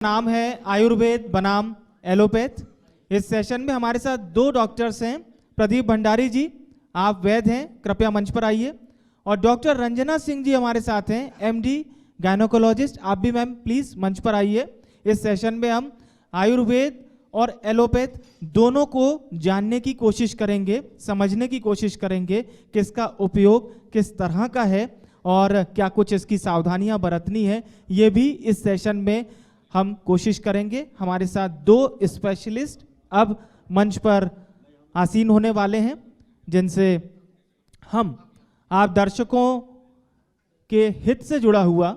नाम है आयुर्वेद बनाम एलोपैथ। इस सेशन में हमारे साथ दो डॉक्टर्स हैं। प्रदीप भंडारी जी, आप वैद्य हैं, कृपया मंच पर आइए। और डॉक्टर रंजना सिंह जी हमारे साथ हैं, एमडी गायनोकोलॉजिस्ट। आप भी मैम प्लीज मंच पर आइए। इस सेशन में हम आयुर्वेद और एलोपैथ दोनों को जानने की कोशिश करेंगे, समझने की कोशिश करेंगे कि इसका उपयोग किस तरह का है और क्या कुछ इसकी सावधानियां बरतनी है, ये भी इस सेशन में हम कोशिश करेंगे। हमारे साथ दो स्पेशलिस्ट अब मंच पर आसीन होने वाले हैं, जिनसे हम आप दर्शकों के हित से जुड़ा हुआ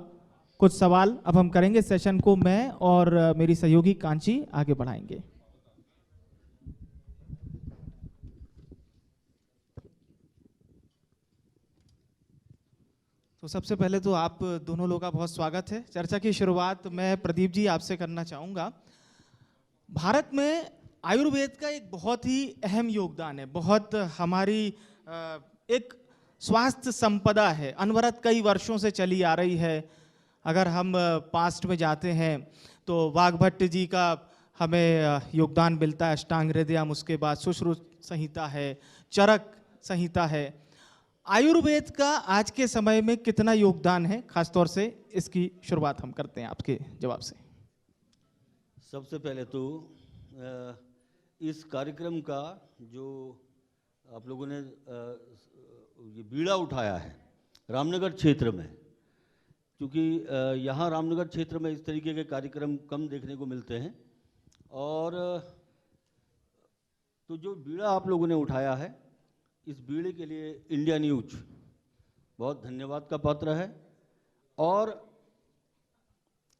कुछ सवाल अब हम करेंगे। सेशन को मैं और मेरी सहयोगी कांची आगे बढ़ाएंगे। तो सबसे पहले तो आप दोनों लोगों का बहुत स्वागत है। चर्चा की शुरुआत मैं प्रदीप जी आपसे करना चाहूँगा। भारत में आयुर्वेद का एक बहुत ही अहम योगदान है, बहुत हमारी एक स्वास्थ्य संपदा है, अनवरत कई वर्षों से चली आ रही है। अगर हम पास्ट में जाते हैं तो वाघभट्ट जी का हमें योगदान मिलता है, अष्टांग हृदयम, उसके बाद सुश्रुत संहिता है, चरक संहिता है। आयुर्वेद का आज के समय में कितना योगदान है, खासतौर से इसकी शुरुआत हम करते हैं आपके जवाब से। सबसे पहले तो इस कार्यक्रम का जो आप लोगों ने ये बीड़ा उठाया है रामनगर क्षेत्र में, क्योंकि यहाँ रामनगर क्षेत्र में इस तरीके के कार्यक्रम कम देखने को मिलते हैं, और तो जो बीड़ा आप लोगों ने उठाया है, इस बीड़े के लिए इंडिया न्यूज बहुत धन्यवाद का पात्र है। और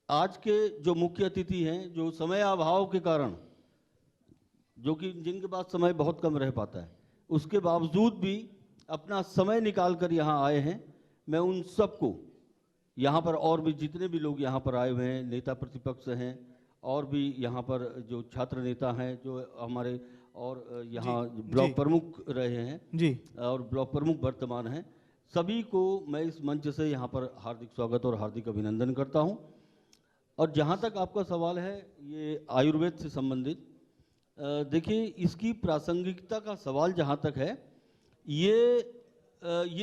आज के जो मुख्य अतिथि हैं, जो समय अभाव के कारण, जो कि जिनके पास समय बहुत कम रह पाता है, उसके बावजूद भी अपना समय निकाल कर यहाँ आए हैं, मैं उन सबको यहाँ पर, और भी जितने भी लोग यहाँ पर आए हुए हैं, नेता प्रतिपक्ष हैं, और भी यहाँ पर जो छात्र नेता हैं, जो हमारे और यहाँ ब्लॉक प्रमुख रहे हैं जी, और ब्लॉक प्रमुख वर्तमान हैं, सभी को मैं इस मंच से यहाँ पर हार्दिक स्वागत और हार्दिक अभिनंदन करता हूँ। और जहाँ तक आपका सवाल है ये आयुर्वेद से संबंधित, देखिए इसकी प्रासंगिकता का सवाल जहाँ तक है, ये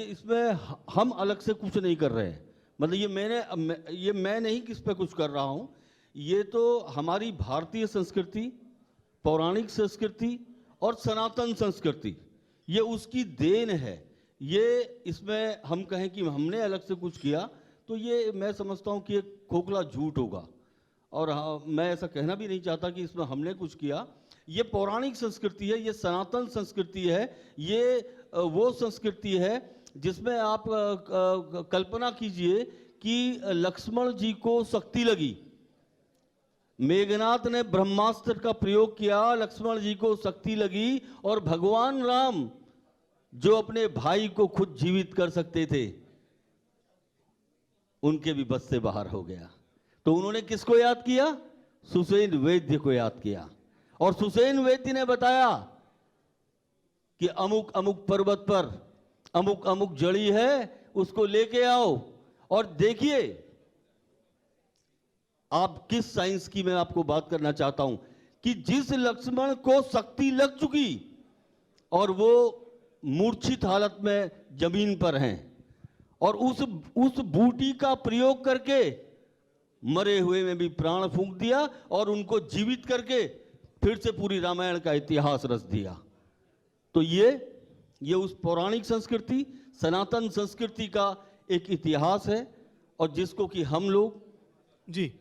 इसमें हम अलग से कुछ नहीं कर रहे हैं। मतलब ये मैं नहीं किस पे कुछ कर रहा हूँ, ये तो हमारी भारतीय संस्कृति, पौराणिक संस्कृति और सनातन संस्कृति, ये उसकी देन है। ये इसमें हम कहें कि हमने अलग से कुछ किया तो ये मैं समझता हूँ कि एक खोखला झूठ होगा, और मैं ऐसा कहना भी नहीं चाहता कि इसमें हमने कुछ किया। ये पौराणिक संस्कृति है, ये सनातन संस्कृति है, ये वो संस्कृति है जिसमें आप कल्पना कीजिए कि लक्ष्मण जी को शक्ति लगी, मेघनाथ ने ब्रह्मास्त्र का प्रयोग किया, लक्ष्मण जी को शक्ति लगी, और भगवान राम जो अपने भाई को खुद जीवित कर सकते थे, उनके भी बस से बाहर हो गया। तो उन्होंने किसको याद किया? सुषेण वैद्य को याद किया, और सुषेण वैद्य ने बताया कि अमुक अमुक पर्वत पर अमुक अमुक जड़ी है, उसको लेके आओ। और देखिए आप किस साइंस की मैं आपको बात करना चाहता हूं, कि जिस लक्ष्मण को शक्ति लग चुकी और वो मूर्छित हालत में जमीन पर हैं, और उस बूटी का प्रयोग करके मरे हुए में भी प्राण फूंक दिया और उनको जीवित करके फिर से पूरी रामायण का इतिहास रच दिया। तो ये उस पौराणिक संस्कृति, सनातन संस्कृति का एक इतिहास है, और जिसको कि हम लोग जी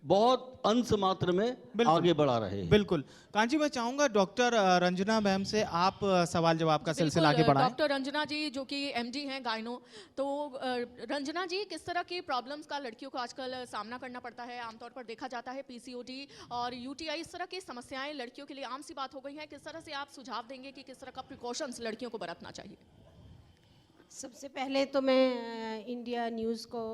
बहुत अंश मात्र में आगे बढ़ा रहे हैं। बिल्कुल। कांची, मैं चाहूंगा डॉक्टर रंजना मैम से आप सवाल जवाब का सिलसिला आगे बढ़ाएं। डॉक्टर रंजना जी जो कि एमडी हैं गायनो, तो रंजना जी, किस तरह की प्रॉब्लम्स का लड़कियों को आजकल सामना करना पड़ता है? आमतौर पर देखा जाता है पीसीओडी और यूटीआई, इस तरह की समस्याएं लड़कियों के लिए आम सी बात हो गई है। किस तरह से आप सुझाव देंगे कि किस तरह का प्रिकॉशंस लड़कियों को बरतना चाहिए? सबसे पहले तो मैं इंडिया न्यूज़ को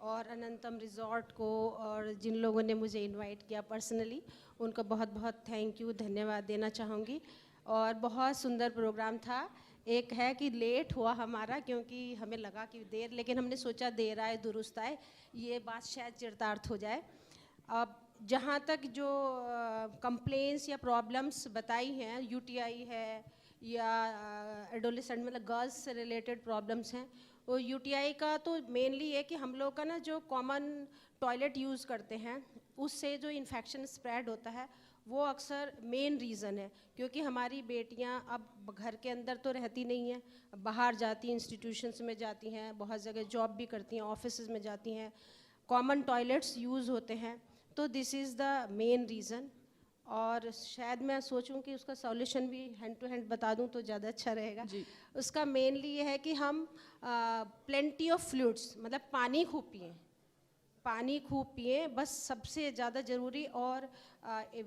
और अनंतम रिजॉर्ट को और जिन लोगों ने मुझे इनवाइट किया पर्सनली, उनको बहुत बहुत थैंक यू, धन्यवाद देना चाहूँगी। और बहुत सुंदर प्रोग्राम था। एक है कि लेट हुआ हमारा, क्योंकि हमें लगा कि देर, लेकिन हमने सोचा देर आए दुरुस्त आए, ये बात शायद चरितार्थ हो जाए। अब जहाँ तक जो कंप्लेंट्स या प्रॉब्लम्स बताई हैं, यूटीआई है या एडोलेसेंट मतलब गर्ल्स से रिलेटेड प्रॉब्लम्स हैं, वो यूटीआई का तो मेनली है कि हम लोग का ना जो कॉमन टॉयलेट यूज़ करते हैं उससे जो इन्फेक्शन स्प्रेड होता है वो अक्सर मेन रीज़न है। क्योंकि हमारी बेटियां अब घर के अंदर तो रहती नहीं हैं, बाहर जाती हैं, इंस्टीट्यूशंस में जाती हैं, बहुत जगह जॉब भी करती हैं, ऑफिस में जाती हैं, कॉमन टॉयलेट्स यूज़ होते हैं, तो this is the main reason. और शायद मैं सोचूं कि उसका सॉल्यूशन भी हैंड टू हैंड बता दूं तो ज़्यादा अच्छा रहेगा। उसका मेनली ये है कि हम प्लेंटी ऑफ फ्लूइड्स मतलब पानी खूब पिए बस सबसे ज़्यादा ज़रूरी। और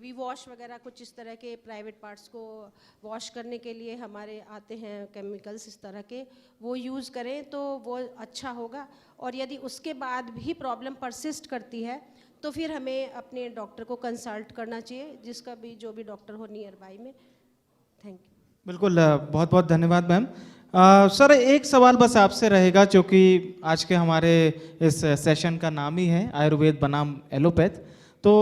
वी वॉश वगैरह कुछ इस तरह के प्राइवेट पार्ट्स को वॉश करने के लिए हमारे आते हैं केमिकल्स इस तरह के, वो यूज़ करें तो वो अच्छा होगा। और यदि उसके बाद भी प्रॉब्लम परसिस्ट करती है तो फिर हमें अपने डॉक्टर को कंसल्ट करना चाहिए, जिसका भी जो भी डॉक्टर हो नियर बाई में। Thank you. बिल्कुल, बहुत बहुत धन्यवाद मैम। सर एक सवाल बस आपसे रहेगा, क्योंकि आज के हमारे इस सेशन का नाम ही है आयुर्वेद बनाम एलोपैथ, तो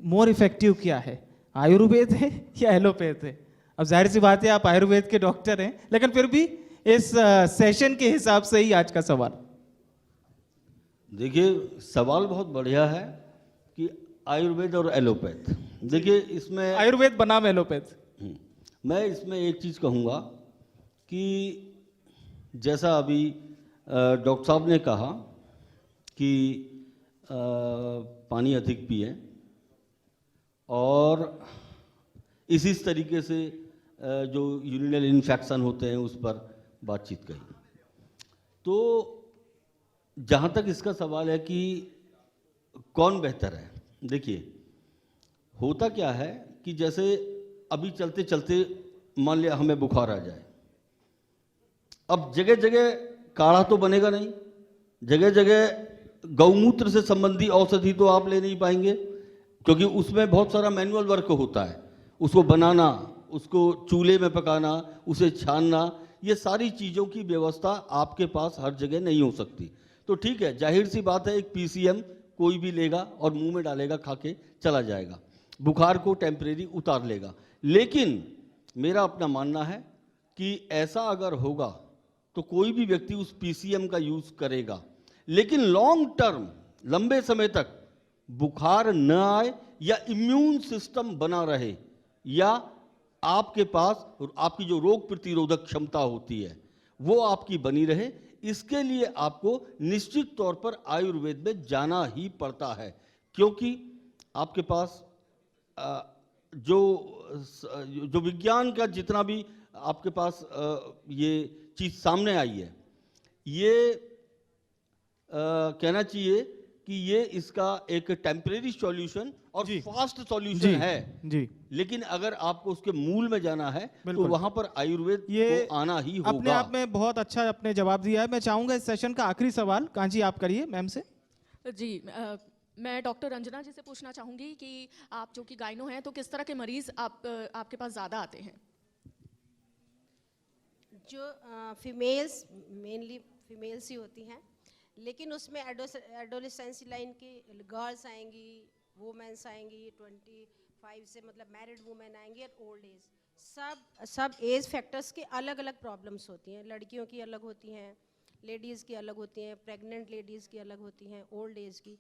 मोर इफेक्टिव क्या है, आयुर्वेद है या एलोपैथ है? अब जाहिर सी बात है आप आयुर्वेद के डॉक्टर हैं, लेकिन फिर भी इस सेशन के हिसाब से ही आज का सवाल। देखिए, सवाल बहुत बढ़िया है कि आयुर्वेद और एलोपैथ। देखिए इसमें आयुर्वेद बनाम एलोपैथ, मैं इसमें एक चीज़ कहूँगा कि जैसा अभी डॉक्टर साहब ने कहा कि पानी अधिक पिए और इसी तरीके से जो यूरिनल इन्फेक्शन होते हैं उस पर बातचीत कही। तो जहाँ तक इसका सवाल है कि कौन बेहतर है, देखिए होता क्या है कि जैसे अभी चलते चलते मान लिया हमें बुखार आ जाए, अब जगह जगह काढ़ा तो बनेगा नहीं, जगह जगह गौमूत्र से संबंधी औषधि तो आप ले नहीं पाएंगे, क्योंकि उसमें बहुत सारा मैनुअल वर्क होता है, उसको बनाना, उसको चूल्हे में पकाना, उसे छानना, ये सारी चीज़ों की व्यवस्था आपके पास हर जगह नहीं हो सकती। तो ठीक है, जाहिर सी बात है एक पीसीएम कोई भी लेगा और मुंह में डालेगा, खा के चला जाएगा, बुखार को टेम्परेरी उतार लेगा। लेकिन मेरा अपना मानना है कि ऐसा अगर होगा तो कोई भी व्यक्ति उस पीसीएम का यूज़ करेगा, लेकिन लॉन्ग टर्म लंबे समय तक बुखार न आए या इम्यून सिस्टम बना रहे या आपके पास आपकी जो रोग प्रतिरोधक क्षमता होती है वो आपकी बनी रहे, इसके लिए आपको निश्चित तौर पर आयुर्वेद में जाना ही पड़ता है। क्योंकि आपके पास जो विज्ञान का जितना भी आपके पास ये चीज़ सामने आई है, ये कहना चाहिए कि ये इसका एक टेम्परेरी सॉल्यूशन और फास्ट सॉल्यूशन है जी। लेकिन अगर आपको उसके मूल में जाना है तो वहां पर आयुर्वेद को आना ही होगा। अपने आप में बहुत अच्छा आपने जवाब दिया है। मैं चाहूंगा इस सेशन का आखिरी सवाल कांची आप करिए मैम से। जी, मैं डॉक्टर रंजना जी से पूछना चाहूँगी कि आप जो कि गायनो हैं, तो किस तरह के मरीज़ आपके पास ज़्यादा आते हैं? जो फीमेल्स, मेनली फीमेल्स ही होती हैं, लेकिन उसमें एडोलेसेंस लाइन की गर्ल्स आएंगी, वुमेन्स आएंगी, 25 से मतलब मैरिड वुमेन आएंगी, और ओल्ड एज, सब एज फैक्टर्स के अलग अलग प्रॉब्लम्स होती हैं। लड़कियों की अलग होती हैं, लेडीज़ की अलग होती हैं, प्रेग्नेंट लेडीज़ की अलग होती हैं, ओल्ड एज की।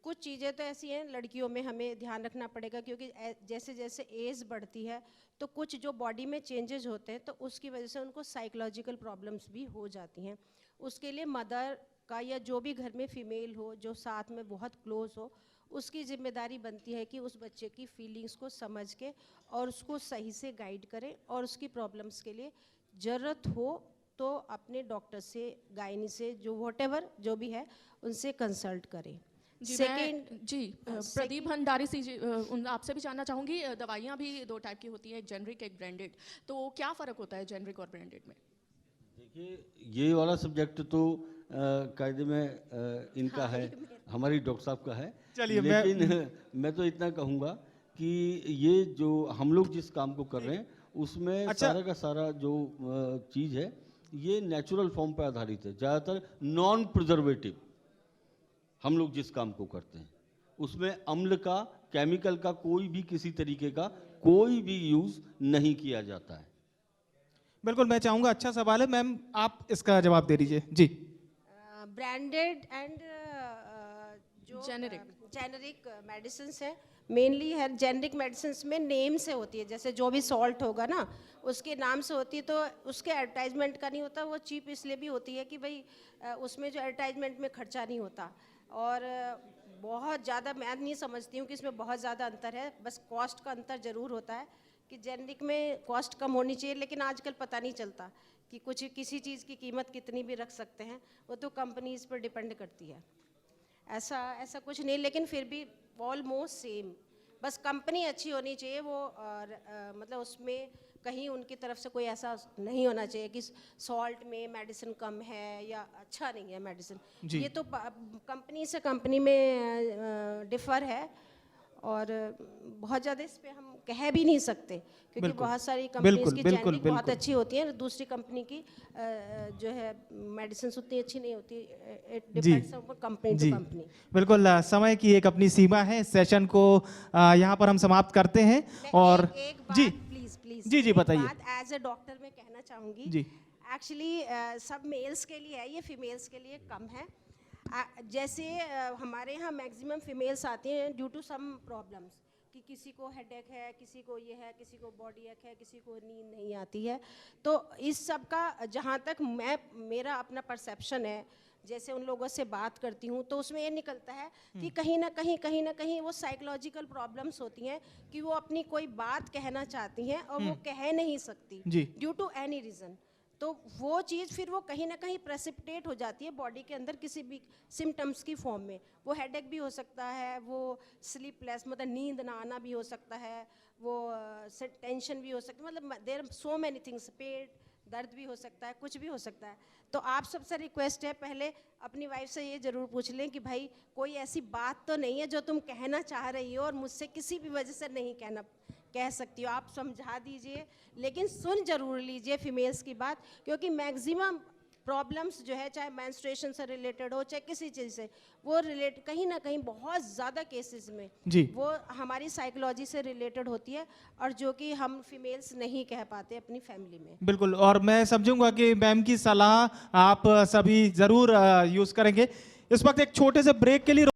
कुछ चीज़ें तो ऐसी हैं लड़कियों में हमें ध्यान रखना पड़ेगा, क्योंकि जैसे जैसे एज बढ़ती है तो कुछ जो बॉडी में चेंजेस होते हैं तो उसकी वजह से उनको साइकोलॉजिकल प्रॉब्लम्स भी हो जाती हैं। उसके लिए मदर का या जो भी घर में फीमेल हो जो साथ में बहुत क्लोज हो, उसकी जिम्मेदारी बनती है कि उस बच्चे की फीलिंग्स को समझ के और उसको सही से गाइड करें, और उसकी प्रॉब्लम्स के लिए ज़रूरत हो तो अपने डॉक्टर से, गायनी से, जो व्हाटएवर जो भी है उनसे कंसल्ट करें। प्रदीप भंडारी जी, आपसे भी जानना चाहूँगी, दवाइयाँ भी दो टाइप की होती हैं, एक जेनरिक एक ब्रांडेड, तो क्या फ़र्क होता है जेनरिक और ब्रांडेड में? देखिए, ये वाला सब्जेक्ट तो कायदे में इनका है, हमारी डॉक्टर साहब का है। चलिए, लेकिन मैं तो इतना कहूँगा कि ये जो हम लोग जिस काम को कर रहे हैं उसमें सारा का सारा जो चीज़ है ये नेचुरल फॉर्म पर आधारित है, ज़्यादातर नॉन प्रिजर्वेटिव हम लोग जिस काम को करते हैं उसमें अम्ल का, केमिकल का, कोई भी किसी तरीके का कोई भी यूज नहीं किया जाता है। बिल्कुल, मैं चाहूंगा, अच्छा सवाल है मैम, आप इसका जवाब दे दीजिए जी। ब्रांडेड एंड जो जेनरिक मेडिसिन है, मेनली है जेनरिक मेडिसिन में नेम से होती है, जैसे जो भी सॉल्ट होगा ना उसके नाम से होती है, तो उसके एडवर्टाइजमेंट का नहीं होता। वो चीप इसलिए भी होती है कि भाई उसमें जो एडवर्टाइजमेंट में खर्चा नहीं होता, और बहुत ज़्यादा मैं नहीं समझती हूँ कि इसमें बहुत ज़्यादा अंतर है, बस कॉस्ट का अंतर ज़रूर होता है कि जेनरिक में कॉस्ट कम होनी चाहिए, लेकिन आजकल पता नहीं चलता कि कुछ किसी चीज़ की कीमत कितनी भी रख सकते हैं, वो तो कंपनीज पर डिपेंड करती है। ऐसा कुछ नहीं, लेकिन फिर भी ऑलमोस्ट सेम, बस कंपनी अच्छी होनी चाहिए वो, और मतलब उसमें कहीं उनकी तरफ से कोई ऐसा नहीं होना चाहिए कि सॉल्ट में मेडिसिन कम है या अच्छा नहीं है मेडिसिन। ये तो कंपनी से कंपनी में डिफर है, और बहुत ज़्यादा इस पे हम कह भी नहीं सकते, क्योंकि बहुत सारी कंपनीज की जेनरिक बहुत अच्छी होती है, दूसरी कंपनी की जो है मेडिसिन उतनी अच्छी नहीं होती। It depends on company to company. बिल्कुल, समय की एक अपनी सीमा है, सेशन को यहाँ पर हम समाप्त करते हैं। और एक बात, जी प्लीज जी बताइए। एज ए डॉक्टर मैं कहना चाहूँगी जी, एक्चुअली सब मेल्स के लिए है, ये फीमेल्स के लिए कम है। जैसे हमारे यहाँ मैक्सिमम फीमेल्स आती हैं ड्यू टू सम प्रॉब्लम्स, कि किसी को हेडेक है, किसी को ये है, किसी को बॉडी एक है, किसी को नींद नहीं आती है। तो इस सब का जहाँ तक मेरा अपना परसेप्शन है, जैसे उन लोगों से बात करती हूँ, तो उसमें ये निकलता है कि कहीं ना कहीं वो साइकोलॉजिकल प्रॉब्लम्स होती हैं, कि वो अपनी कोई बात कहना चाहती हैं और वो कह नहीं सकती ड्यू टू एनी रीज़न। तो वो चीज़ फिर वो कहीं ना कहीं प्रेसिपिटेट हो जाती है बॉडी के अंदर किसी भी सिम्टम्स की फॉर्म में। वो हेडेक भी हो सकता है, वो स्लीपलेस मतलब नींद ना आना भी हो सकता है, वो टेंशन भी हो सकता है, मतलब there are so many things, पेट दर्द भी हो सकता है, कुछ भी हो सकता है। तो आप सबसे रिक्वेस्ट है, पहले अपनी वाइफ से ये ज़रूर पूछ लें कि भाई कोई ऐसी बात तो नहीं है जो तुम कहना चाह रही हो और मुझसे किसी भी वजह से नहीं कह सकती हो। आप समझा दीजिए, लेकिन सुन जरूर लीजिए फीमेल्स की बात, क्योंकि मैक्सिमम प्रॉब्लम्स जो है, चाहे मेंस्ट्रुएशन से रिलेटेड हो, चाहे किसी चीज़ से, वो रिलेट कहीं ना कहीं बहुत ज़्यादा केसेस में वो हमारी साइकोलॉजी से रिलेटेड होती है, और जो कि हम फीमेल्स नहीं कह पाते अपनी फैमिली में। बिल्कुल, और मैं समझूंगा कि मैम की सलाह आप सभी ज़रूर यूज़ करेंगे। इस वक्त एक छोटे से ब्रेक के लिए